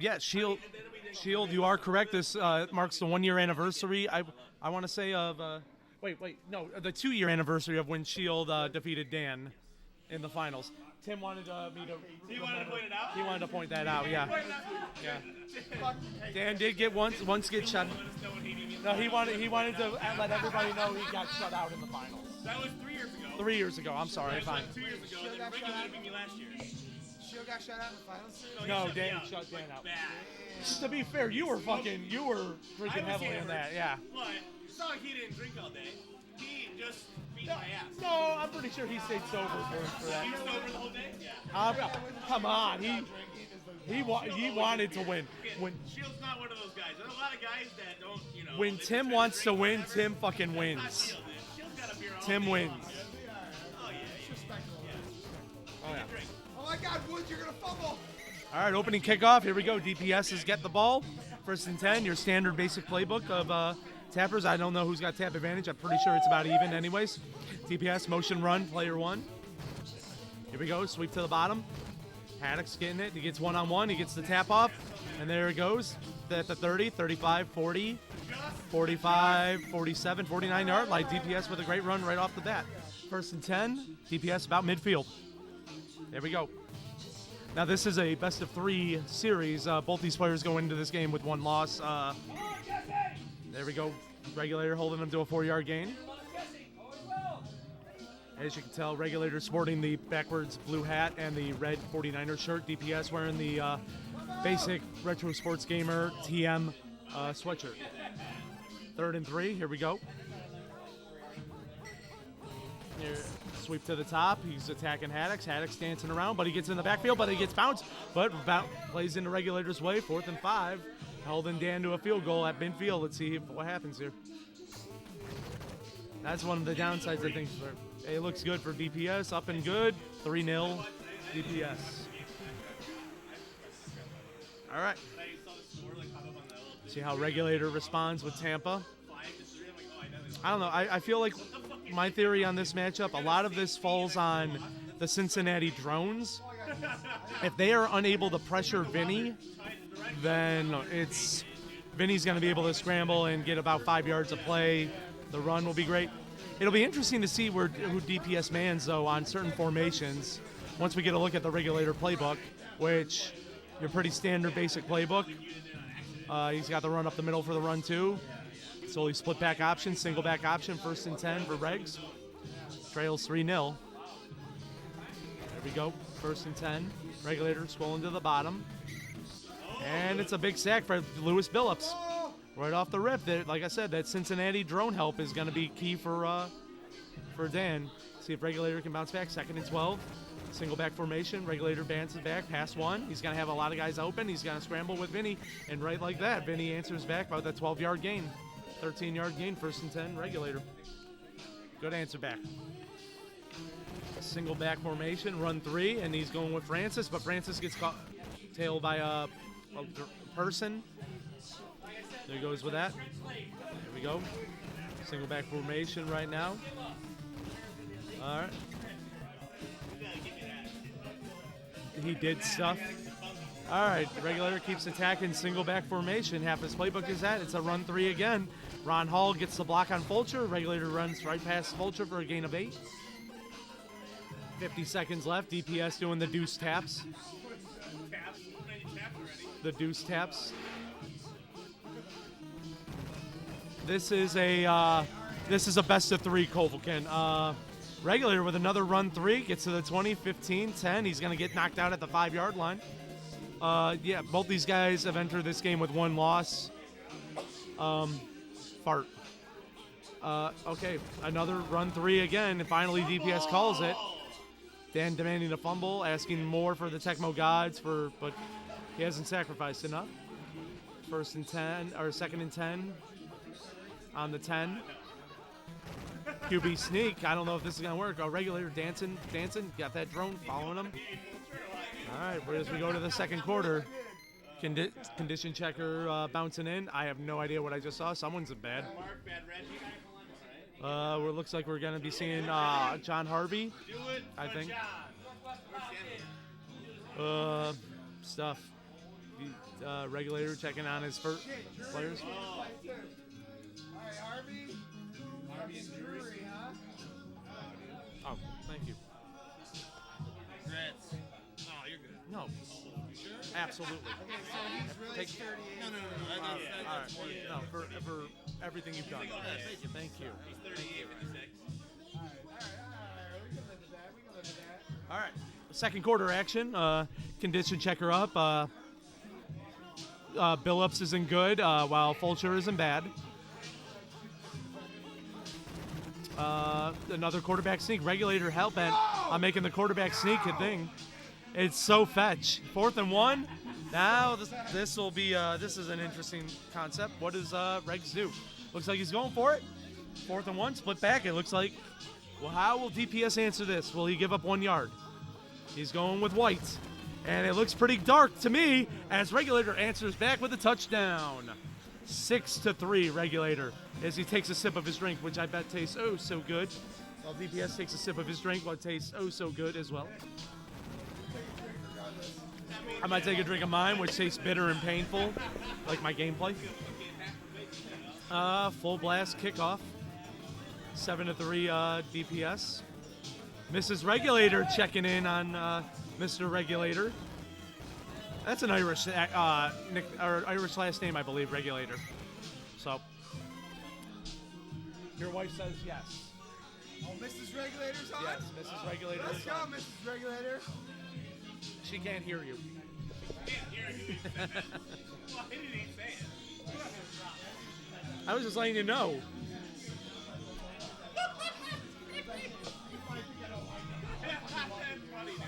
Yeah, Shield, you are correct. This marks the 1-year anniversary. I want to say of wait, no, the 2-year anniversary of when Shield defeated Dan in the finals. Tim wanted me to. He wanted to point it out. He wanted to point that out. Yeah. Yeah. Dan did get once get shut. No, he wanted to let everybody know he got shut out in the finals. That was 3 years ago. 3 years ago. I'm sorry. Fine. 2 years ago. And then Regulator beat me last year. Shield got shut out in the finals? No, Dan shut Dan out. To be fair, you were drinking heavily in that. Yeah. But it's not like he didn't drink all day. He just beat my ass. No, I'm pretty sure he stayed sober for that. He was sober the whole day? Yeah. Come on, he wanted to win. When Shield's not one of those guys. There's a lot of guys that don't, when Tim wants to win, Tim fucking wins. Shield's got a beer all Tim day. wins. Oh, yeah. Oh yeah. Oh my God, Woods, you're gonna fumble! All right, opening kickoff. Here we go. DPS is get the ball. 1st and 10. Your standard basic playbook of tappers. I don't know who's got tap advantage. I'm pretty sure it's about even anyways. DPS, motion run, player 1. Here we go. Sweep to the bottom. Haddock's getting it. He gets one-on-one. He gets the tap off. And there it goes. At the 30, 35, 40, 45, 47, 49-yard line. DPS with a great run right off the bat. 1st and 10. DPS about midfield. There we go. Now this is a best-of-3 series. Both these players go into this game with 1 loss. There we go. Regulator holding them to a 4-yard gain. As you can tell, Regulator sporting the backwards blue hat and the red 49er shirt. DPS wearing the basic Retro Sports Gamer TM sweatshirt. 3rd and 3. Here we go. Here, sweep to the top. He's attacking Haddock's. Haddock's dancing around, but he gets in the backfield, but he gets bounced. But plays into Regulator's way. 4th and 5. Holding Dan to a field goal at midfield. Let's see what happens here. That's one of the downsides, I think. It looks good for DPS. Up and good. 3-0 DPS. All right. See how Regulator responds with Tampa. I don't know. I feel like my theory on this matchup, a lot of this falls on the Cincinnati drones. If they are unable to pressure Vinny, then Vinny's going to be able to scramble and get about 5 yards of play. The run will be great. It'll be interesting to see who DPS mans, though, on certain formations. Once we get a look at the Regulator playbook, which your pretty standard basic playbook. He's got the run up the middle for the run, too. Solely split back option, single back option, 1st and 10 for Regs. Trails 3-0. There we go, 1st and 10. Regulator scrolling to the bottom. And it's a big sack for Lewis Billups. Right off the rip. Like I said, that Cincinnati drone help is going to be key for Dan. See if Regulator can bounce back. 2nd and 12. Single back formation. Regulator bounces back. Pass 1. He's going to have a lot of guys open. He's going to scramble with Vinny. And right like that, Vinny answers back about that 12-yard gain. 13-yard gain, 1st and 10, Regulator. Good answer back. Single back formation, run 3, and he's going with Francis, but Francis gets caught tailed by a person. There he goes with that. There we go. Single back formation right now. All right. He did stuff. All right, the Regulator keeps attacking single back formation. Half his playbook is that. It's a run 3 again. Ron Hall gets the block on Fulcher. Regulator runs right past Fulcher for a gain of 8. 50 seconds left. DPS doing the deuce taps. The deuce taps. This is a best of 3 Kovalkin. Regulator with another run 3 gets to the 20, 15, 10. He's going to get knocked out at the 5-yard line. Yeah, both these guys have entered this game with 1 loss. Fart. Okay, another run 3 again, and finally DPS calls it. Dan demanding a fumble, asking more for the Tecmo gods, but he hasn't sacrificed enough. 1st and 10, or 2nd and 10 on the 10. QB sneak. I don't know if this is going to work. A Regulator dancing. Got that drone following him. All right, as we go to the 2nd quarter, condition checker bouncing in. I have no idea what I just saw. Someone's bad. It looks like we're going to be seeing John Harvey, I think. Stuff. Regulator checking on his first players. All right, Harvey. Harvey and Drury, huh? Oh, thank you. Congrats. Oh, you're good. No. Absolutely. Okay, so he's really Take- 38. No. All right. No, for everything you've done. Thank you. He's 38, 56. All right. We can live with that. All right. Second quarter action. Condition checker up. Billups isn't good, while Fulcher isn't bad. Another quarterback sneak. Regulator hell-bent on making the quarterback sneak a thing. It's so fetch. 4th and 1. Now this will be. This is an interesting concept. What does Regs do? Looks like he's going for it. 4th and 1. Split back. It looks like. Well, how will DPS answer this? Will he give up 1 yard? He's going with white. And it looks pretty dark to me as Regulator answers back with a touchdown. 6-3 Regulator as he takes a sip of his drink, which I bet tastes oh so good. While DPS takes a sip of his drink, while it tastes oh so good as well. I might take a drink of mine, which tastes bitter and painful, like my gameplay. Full blast kickoff. 7-3 DPS. Mrs. Regulator checking in on Mr. Regulator. That's an Irish Irish last name, I believe, Regulator. So, your wife says yes. Oh, Mrs. Regulator's on? Yes, Mrs. Regulator Let's is go, on. Mrs. Regulator. She can't hear you. Can't hear you. Why did he say it? I was just letting you know. That's funny, dude.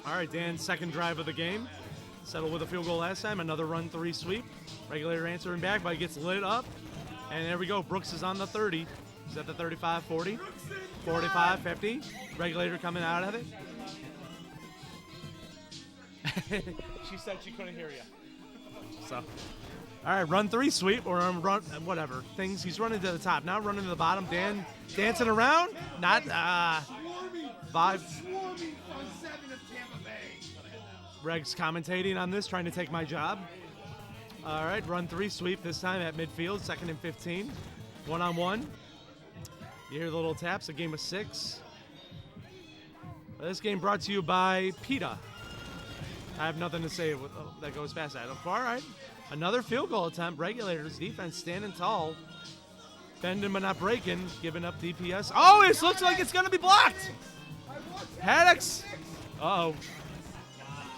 All right, Dan, second drive of the game. Settled with a field goal last time. Another run 3 sweep. Regulator answering back, but he gets lit up. And there we go. Brooks is on the 30. He's at the 35, 40, 45, 50. Regulator coming out of it. She said she couldn't hear you. So, all right, run 3 sweep or run whatever things. He's running to the top, now running to the bottom. Dan dancing around, not five. Swarming front 7 of Tampa Bay. Reg's commentating on this, trying to take my job. All right, run 3 sweep this time at midfield, 2nd and 15, 1-on-1. You hear the little taps. A game of 6. This game brought to you by PETA. I have nothing to say that goes past that. All right. Another field goal attempt. Regulators defense standing tall. Bending but not breaking. Giving up DPS. Oh, it looks like it's going to be blocked. Haddix. Uh-oh.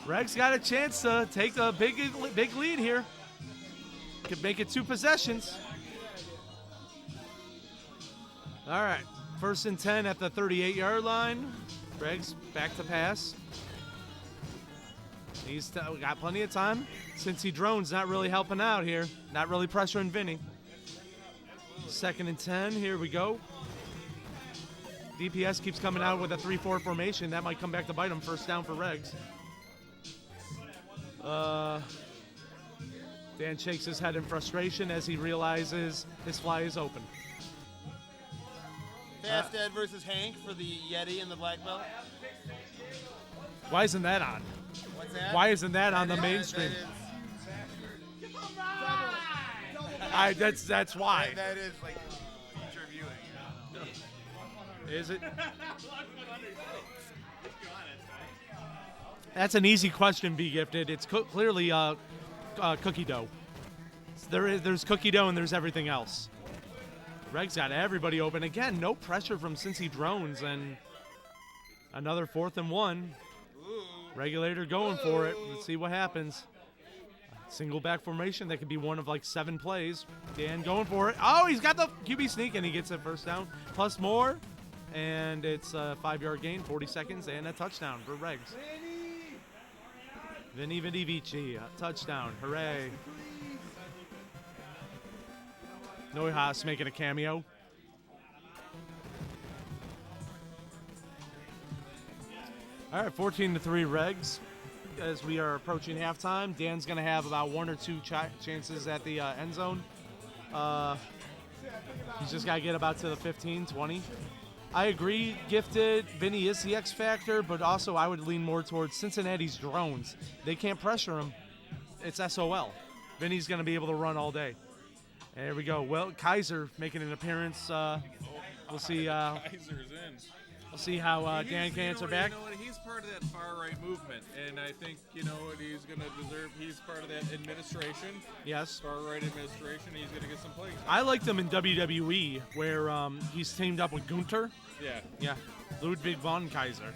Reg's got a chance to take the big lead here. Could make it 2 possessions. All right. 1st and 10 at the 38-yard line. Reg's back to pass. He's got plenty of time. Cincy drone's not really helping out here. Not really pressuring Vinny. 2nd and 10. Here we go. DPS keeps coming out with a 3-4 formation. That might come back to bite him. 1st down for Regs. Dan shakes his head in frustration as he realizes his fly is open. Fast Ed versus Hank for the Yeti and the black belt. Why isn't that on? What's that? Why isn't that on the mainstream? That's why. That is like future viewing. Is it? That's an easy question, Be Gifted. It's clearly cookie dough. There's cookie dough and there's everything else. Reg's got everybody open. Again, no pressure from Cincy Drones, and another 4th and 1. Regulator going for it. Let's see what happens. Single back formation. That could be one of like 7 plays. Dan going for it. Oh, he's got the QB sneak, and he gets a 1st down. Plus more, and it's a 5-yard gain, 40 seconds, and a touchdown for Regs. Vinny Vici, a touchdown. Hooray. Neuhaus making a cameo. All right, 14-3 Regs. As we are approaching halftime, Dan's going to have about 1 or 2 chances at the end zone. He's just got to get about to the 15, 20. I agree, Gifted. Vinny is the X factor, but also I would lean more towards Cincinnati's drones. They can't pressure him. It's SOL. Vinny's going to be able to run all day. And there we go. Well, Kaiser making an appearance. We'll see. Kaiser's in. We'll see how Dan can answer back. You know what? He's part of that far right movement, and I think you know what he's going to deserve. He's part of that administration. Yes. Far right administration. He's going to get some plays. I liked him in WWE where he's teamed up with Gunter. Yeah. Yeah. Ludwig von Kaiser.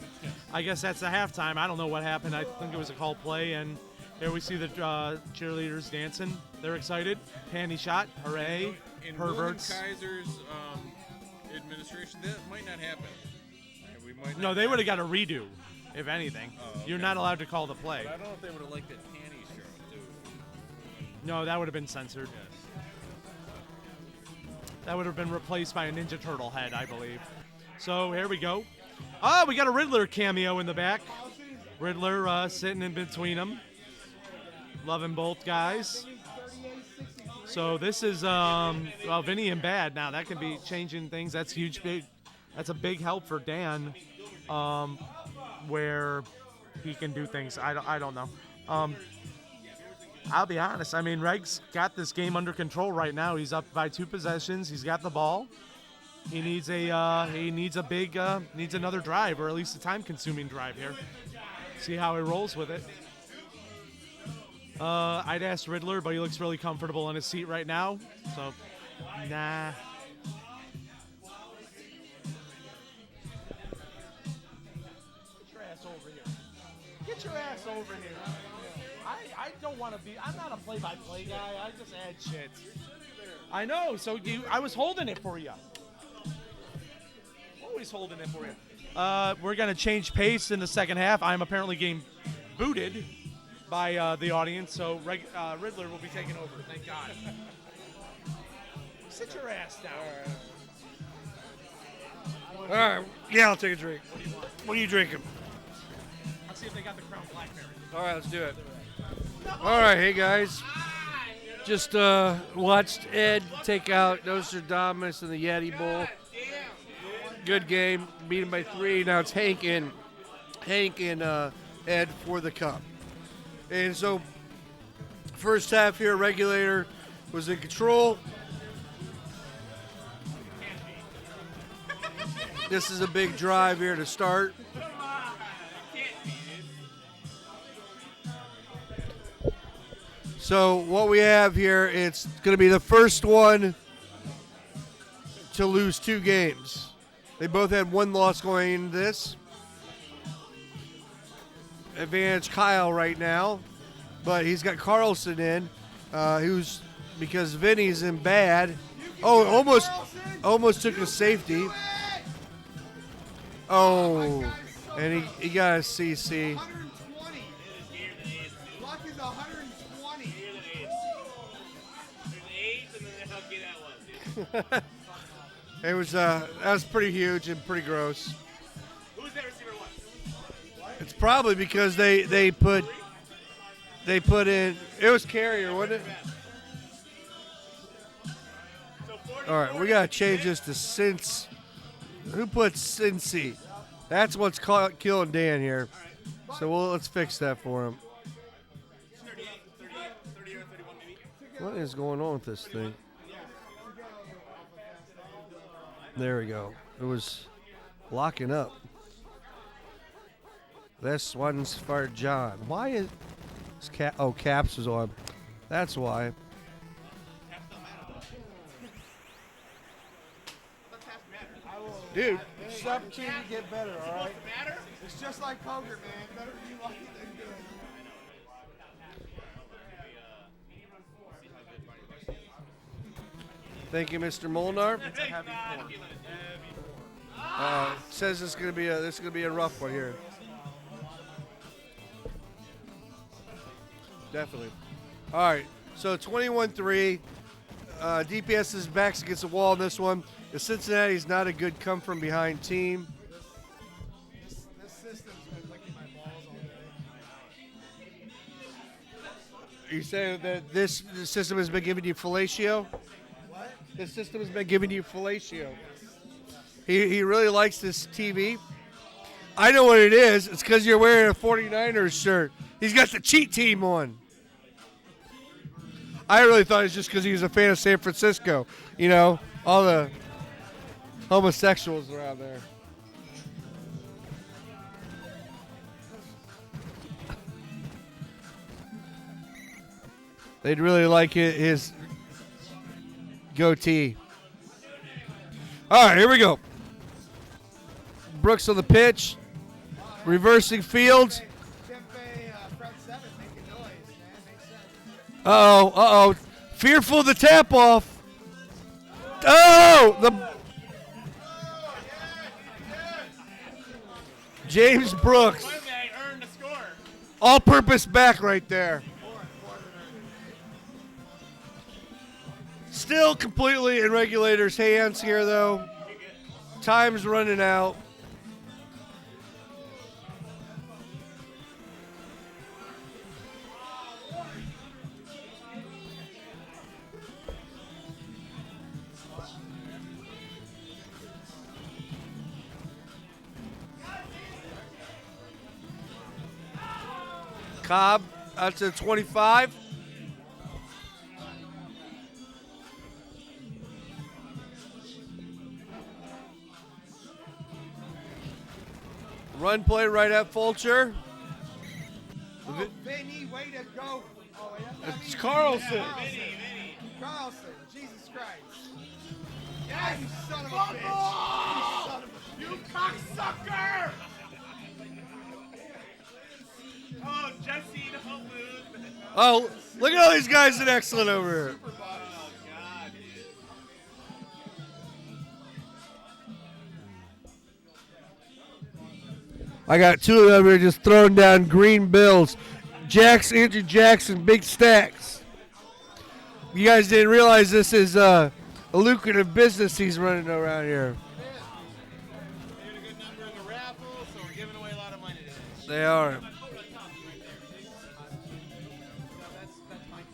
I guess that's the halftime. I don't know what happened. I think it was a called play, and here we see the cheerleaders dancing. They're excited. Panty shot. Hooray. In Perverts. William Kaiser's administration, that might not happen. We might No, not they would have got a redo, if anything. Oh, okay. You're not allowed to call the play. But I don't know if they would have liked that panties show, too. No, that would have been censored. Yes. That would have been replaced by a Ninja Turtle head, I believe. So here we go. Oh, we got a Riddler cameo in the back. Riddler sitting in between them. Loving both guys. So this is well, Vinny and Bad now. That can be changing things. That's huge. That's a big help for Dan, where he can do things. I don't know. I'll be honest. I mean, Reg's got this game under control right now. He's up by 2 possessions. He's got the ball. He needs needs another drive, or at least a time-consuming drive here. See how he rolls with it. I'd ask Riddler, but he looks really comfortable in his seat right now. So, nah. Get your ass over here. Get your ass over here. I don't want to be. I'm not a play-by-play guy. I just add shit. I know. So I was holding it for you. Always holding it for you. We're gonna change pace in the second half. I'm apparently getting booted by the audience, so Riddler will be taking over. Thank God. Sit your ass down. All right. Yeah, I'll take a drink. What do you want? What are you drinking? I'll see if they got the Crown Blackberry. All right, let's do it. All right, hey guys. Just watched Ed take out Nostradamus in the Yeti Bowl. Good game. Beat him by 3. Now it's Hank and Ed for the cup. And so, first half here, Regulator was in control. This is a big drive here to start. So what we have here, it's going to be the first one to lose 2 games. They both had 1 loss going into this. Advantage Kyle right now, but he's got Carlson in, who's because Vinny's in bad. Oh, almost took a safety. Oh, and he got a CC. 120. Luck is 120. It was that was pretty huge and pretty gross. Who's that receiver one? It's probably because they put in, it was Carrier, wasn't it? All right, we gotta change this to Cincy. Who put Cincy? That's what's killing Dan here. So let's fix that for him. 38 or 31 maybe. What is going on with this thing? There we go. It was locking up. This one's for John. Why is Caps was on? That's why. Dude, stop trying to get better, all right? Matter? It's just like poker, man. Better be lucky than good. Thank you, Mr. Molnar. Says this is gonna be a rough one here. Definitely. All right. So 21-3. DPS is backs against the wall in this one. The Cincinnati's not a good come from behind team. This system's been licking my balls all day. Are you saying that this system has been giving you fellatio? What? This system has been giving you fellatio. He really likes this TV. I know what it is. It's because you're wearing a 49ers shirt. He's got the cheat team on. I really thought it was just because he was a fan of San Francisco. You know, all the homosexuals around there. They'd really like his goatee. All right, here we go. Brooks on the pitch. Reversing fields. Uh-oh. Fearful of the tap off. Oh! James Brooks. All-purpose back right there. Still completely in Regulator's hands here, though. Time's running out. Cobb out to 25. Run play right at Fulcher. Oh, Vinny, way to go. Oh, It's Carlson. Carlson, Jesus Christ. Yeah, you son of a bitch. You cocksucker! Oh, Jesse, don't lose. Oh, look at all these guys in excellent over here. Oh, God, dude. I got two of them here just throwing down green bills. Andrew Jackson, big stacks. You guys didn't realize this is a lucrative business he's running around here. They had a good number in the raffle, so we're giving away a lot of money today. They are.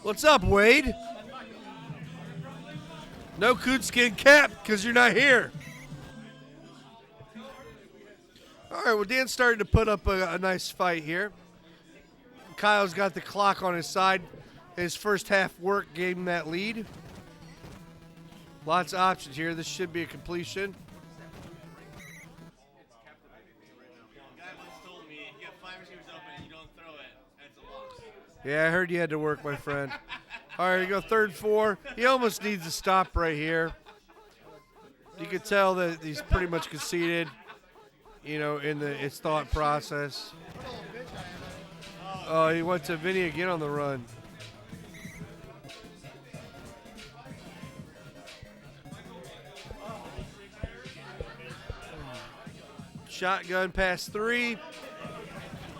What's up, Wade? No coonskin cap because you're not here. All right, well, Dan's starting to put up a nice fight here. Kyle's got the clock on his side. His first half work gave him that lead. Lots of options here. This should be a completion. A guy once told me, if you have 5 receivers open and you don't throw it, that's a loss. Yeah, I heard you had to work, my friend. All right, you go 3rd and 4. He almost needs to stop right here. You can tell that he's pretty much conceded, you know, in his thought process. Oh, he went to Vinny again on the run. Shotgun pass 3.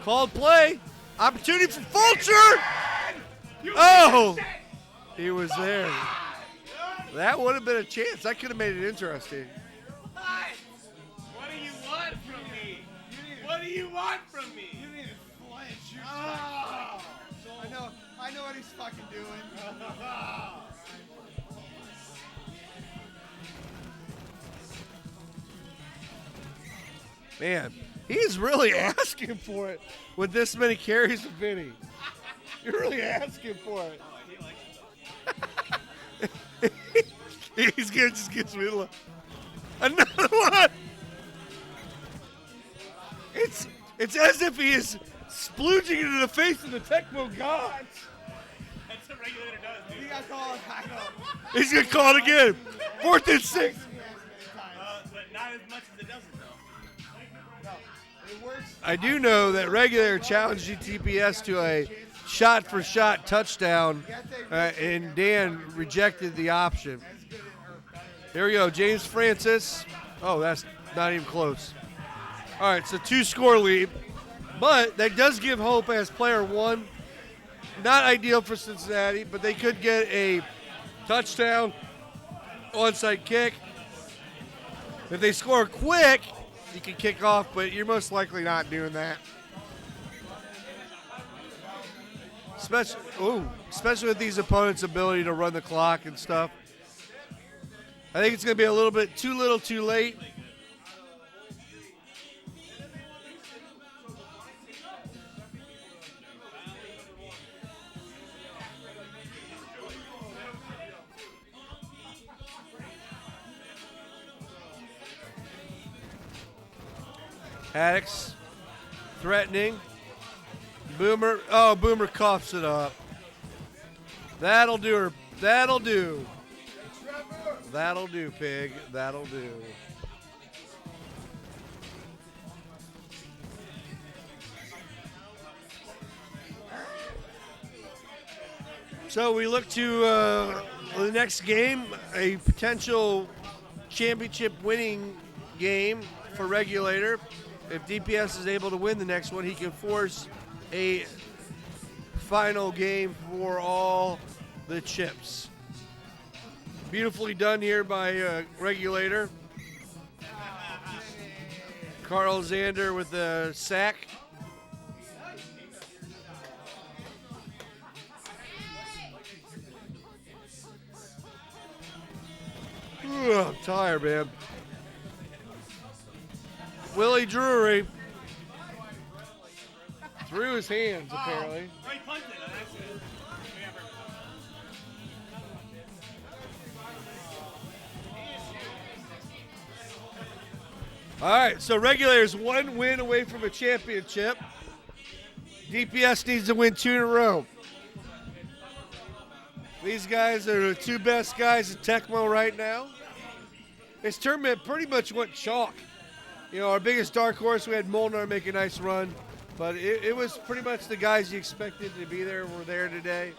Called play. Opportunity for Fulcher. Oh, he was there. That would have been a chance. That could have made it interesting. What do you want from me? What do you want from me? You need to flinch. You're Oh. I know what he's fucking doing. Man, he's really asking for it with this many carries of Vinny. You're really asking for it. He's gonna just get me another one. It's as if he is splooging into the face of the Tecmo gods. That's what Regulator does, dude. You gotta call it. I know. He's gonna call it again. 4th and 6. But not as much as it doesn't, though. It works. I do know that Regulator challenged DPS to a shot-for-shot touchdown, and Dan rejected the option. Here we go, James Francis. Oh, that's not even close. All right, so 2-score lead, but that does give hope as player 1. Not ideal for Cincinnati, but they could get a touchdown, onside kick. If they score quick, you can kick off, but you're most likely not doing that. Especially with these opponents' ability to run the clock and stuff. I think it's going to be a little bit too little, too late. Haddix threatening. Boomer. Oh, Boomer coughs it up. That'll do her. That'll do. That'll do, pig. That'll do. So we look to the next game, a potential championship winning game for Regulator. If DPS is able to win the next one, he can force a final game for all the chips. Beautifully done here by Regulator. Carl Zander with the sack. Ooh, I'm tired, man. Willie Drury threw his hands, apparently. Oh, he punted it on accident. All right, so Regulator's 1 win away from a championship. DPS needs to win 2 in a row. These guys are the 2 best guys in Tecmo right now. This tournament pretty much went chalk. You know, our biggest dark horse, we had Molnar make a nice run, but it was pretty much the guys you expected to be there were there today.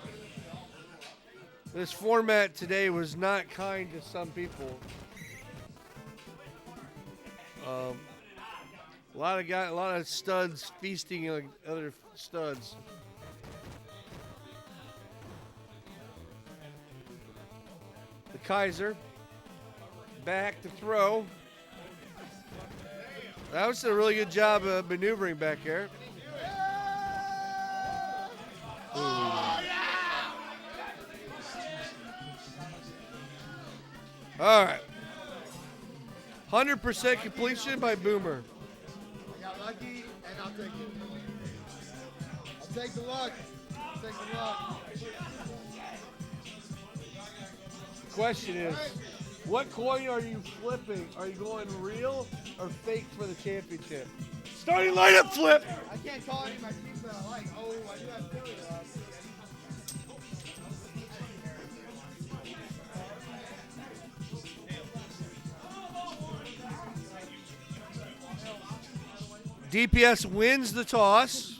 This format today was not kind to some people. A lot of studs feasting on other studs. The Kaiser back to throw. That was a really good job of maneuvering back there. All right. 100% completion by Boomer. I got lucky, and I'll take it. I'll take the luck. I'll take the luck. Question is, what coin are you flipping? Are you going real or fake for the championship? Starting lineup flip. I can't call any of my teams that I like. Oh, I do have Philly though. DPS wins the toss.